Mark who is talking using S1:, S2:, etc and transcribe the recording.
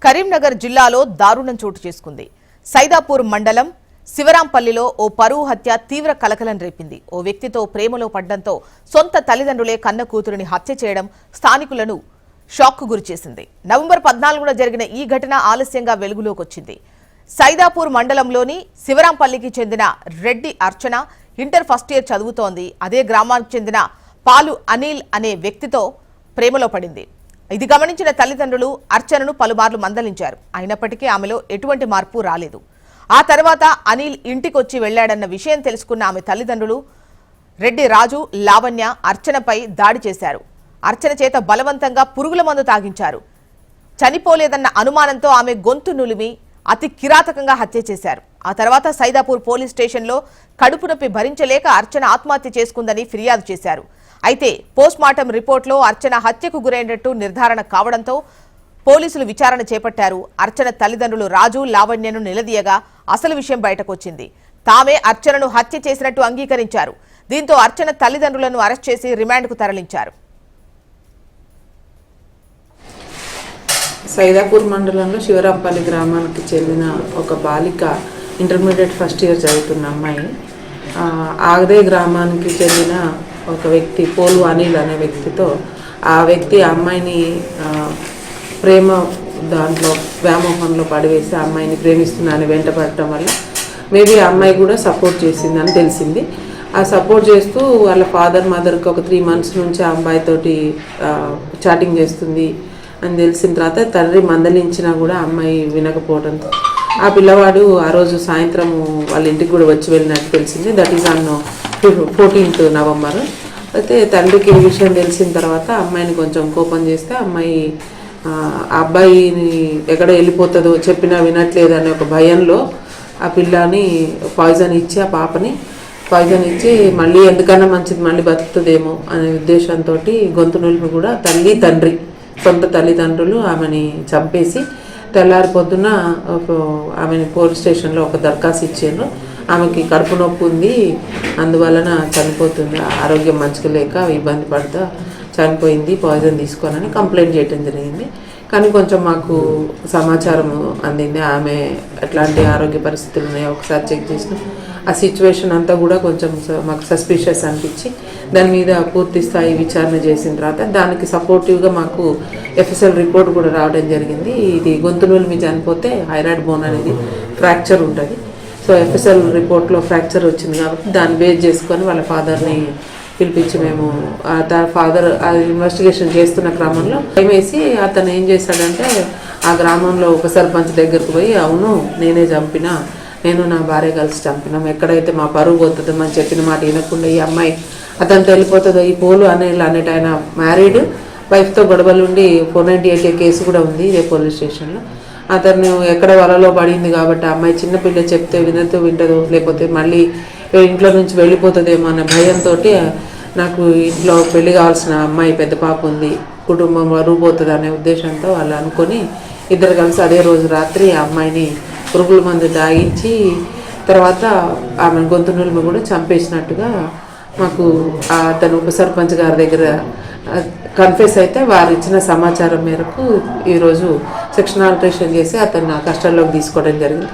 S1: కరీంనగర్ జిల్లాలో దారుణం చోటు చేసుకుంది. సైదాపూర్ మండలం శివరాంపల్లిలో ఓ పరువు హత్య తీవ్ర కలకలం రేపింది. ఓ వ్యక్తితో ప్రేమలో పడ్డంతో సొంత తల్లిదండ్రులే కన్న కూతురిని హత్య చేయడం స్థానికులను షాక్కు గురిచేసింది. నవంబర్ 14న జరిగిన ఈ ఘటన ఆలస్యంగా వెలుగులోకి వచ్చింది. సైదాపూర్ మండలంలోని శివరాంపల్లికి చెందిన రెడ్డి అర్చన ఇంటర్ ఫస్ట్ ఇయర్ చదువుతోంది. అదే గ్రామానికి చెందిన పాలు అనిల్ అనే వ్యక్తితో ప్రేమలో పడింది. ఇది గమనించిన తల్లిదండ్రులు అర్చనను పలుమార్లు మందలించారు. అయినప్పటికీ ఆమెలో ఎటువంటి మార్పు రాలేదు. ఆ తర్వాత అనిల్ ఇంటికొచ్చి వెళ్లాడన్న విషయం తెలుసుకున్న ఆమె తల్లిదండ్రులు రెడ్డి రాజు, లావణ్య అర్చనపై దాడి చేశారు. అర్చన చేత బలవంతంగా పురుగుల మందు తాగించారు. చనిపోలేదన్న అనుమానంతో ఆమె గొంతు నులిమి అతి కిరాతకంగా హత్య చేశారు. ఆ తర్వాత సైదాపూర్ పోలీస్ స్టేషన్లో కడుపు నొప్పి భరించలేక అర్చన ఆత్మహత్య చేసుకుందని ఫిర్యాదు చేశారు. అయితే పోస్ట్మార్టం రిపోర్టులో అర్చన హత్యకు గురైనట్టు నిర్ధారణ కావడంతో పోలీసులు విచారణ చేపట్టారు. అర్చన తల్లిదండ్రులు రాజు, లావణ్యను నిలదీయగా అసలు విషయం బయటకొచ్చింది. తామే అర్చనను హత్య చేసినట్టు అంగీకరించారు. దీంతో అర్చన తల్లిదండ్రులను అరెస్ట్ చేసి రిమాండ్కు తరలించారు.
S2: సైదాపూర్ మండలంలో శివరాంపల్లి గ్రామానికి చెందిన ఒక బాలిక ఇంటర్మీడియట్ ఫస్ట్ ఇయర్ చదువుతున్న అమ్మాయి. అదే గ్రామానికి చెందిన ఒక వ్యక్తి పోలు అనిల్ అనే వ్యక్తితో ఆ వ్యక్తి అమ్మాయిని ప్రేమ దాంట్లో వ్యామోహంలో పడివేసి ఆ అమ్మాయిని ప్రేమిస్తున్నానని వెంటపడటం వల్ల మేబీ ఆ అమ్మాయి కూడా సపోర్ట్ చేసిందని తెలిసింది. ఆ సపోర్ట్ చేస్తూ వాళ్ళ ఫాదర్ మదర్కి ఒక 3 months నుంచి ఆ అమ్మాయితోటి చాటింగ్ చేస్తుంది అని తెలిసిన తర్వాత తండ్రి మందలించినా కూడా అమ్మాయి వినకపోవడంతో ఆ పిల్లవాడు ఆ రోజు సాయంత్రం వాళ్ళ ఇంటికి కూడా వచ్చి వెళ్ళినట్టు తెలిసింది. That is on 14th November. అయితే తండ్రికి ఈ విషయం తెలిసిన తర్వాత అమ్మాయిని కొంచెం కోపం చేస్తే అమ్మాయి ఆ అబ్బాయిని ఎక్కడ వెళ్ళిపోతుందో చెప్పినా వినట్లేదు అనే ఒక భయంలో ఆ పిల్లని పాయిజన్ ఇచ్చి ఆ పాపని పాయిజన్ ఇచ్చి మళ్ళీ ఎందుకన్నా మంచిది మళ్ళీ బతుకుతుందేమో అనే ఉద్దేశంతో గొంతు నులిమి కూడా తల్లి తండ్రి సొంత తల్లిదండ్రులు ఆమెని చంపేసి తెల్లారి పొద్దున ఆమెని పోలీస్ స్టేషన్లో ఒక దరఖాస్తు ఇచ్చారు. ఆమెకి కడుపు నొప్పి ఉంది, అందువలన చనిపోతుంది, ఆరోగ్యం మంచిగా లేక ఇబ్బంది పడుతూ చనిపోయింది, పాయిజన్ తీసుకోనని కంప్లైంట్ చేయడం జరిగింది. కానీ కొంచెం మాకు సమాచారం అందింది ఆమె ఎట్లాంటి ఆరోగ్య పరిస్థితులు ఉన్నాయో ఒకసారి చెక్ చేసిన ఆ సిచ్యువేషన్ అంతా కూడా కొంచెం మాకు సస్పిషియస్ అనిపించి దాని మీద పూర్తి స్థాయి విచారణ చేసిన తర్వాత దానికి సపోర్టివ్గా మాకు ఎఫ్ఎస్ఎల్ రిపోర్ట్ కూడా రావడం జరిగింది. ఇది గొంతు నులిమి చనిపోతే హైరాయిడ్ బోన్ అనేది ఫ్రాక్చర్ ఉంటుంది. సో ఎఫ్ఎస్ఎల్ రిపోర్ట్లో ఫ్రాక్చర్ వచ్చింది కాబట్టి దాన్ని బేస్ చేసుకొని వాళ్ళ ఫాదర్ని పిలిపించి మేము ఫాదర్ ఇన్వెస్టిగేషన్ చేస్తున్న క్రమంలో భయం వేసి అతను ఏం చేశాడంటే ఆ గ్రామంలో ఒక సర్పంచ్ దగ్గరకు పోయి అవును నేనే చంపినా, నేను నా భార్య కలిసి చంపినాం, ఎక్కడైతే మా పరువు పోతుందో అని చెప్పిన మాట వినకుండా ఈ అమ్మాయి అతనితో వెళ్ళిపోతుందో ఈ పోలు అనేట ఆయన మ్యారీడ్ వైఫ్తో గొడవలుండి 498 కేసు కూడా ఉంది ఇదే పోలీస్ స్టేషన్లో. అతను ఎక్కడ వలలో పడింది కాబట్టి ఆ అమ్మాయి చిన్నపిల్ల చెప్తే వింటదో లేకపోతే మళ్ళీ ఇంట్లో నుంచి వెళ్ళిపోతుందేమో అనే భయంతో నాకు ఇంట్లో పెళ్లి కావాల్సిన అమ్మాయి పెద్ద పాప ఉంది, కుటుంబం వరువు పోతుంది అనే ఉద్దేశంతో వాళ్ళు అనుకొని ఇద్దరు కలిసి అదే రోజు రాత్రి ఆ అమ్మాయిని పురుగుల మందు తాగించి తర్వాత ఆమె గొంతు నులిమి కూడా చంపేసినట్టుగా మాకు అతను ఉప సర్పంచ్ గారి దగ్గర కన్ఫెస్ అయితే వారు ఇచ్చిన సమాచారం మేరకు ఈరోజు సెక్షన్ ఆల్టరేషన్ చేసి అతన్ని కస్టడీలోకి తీసుకోవడం జరిగింది.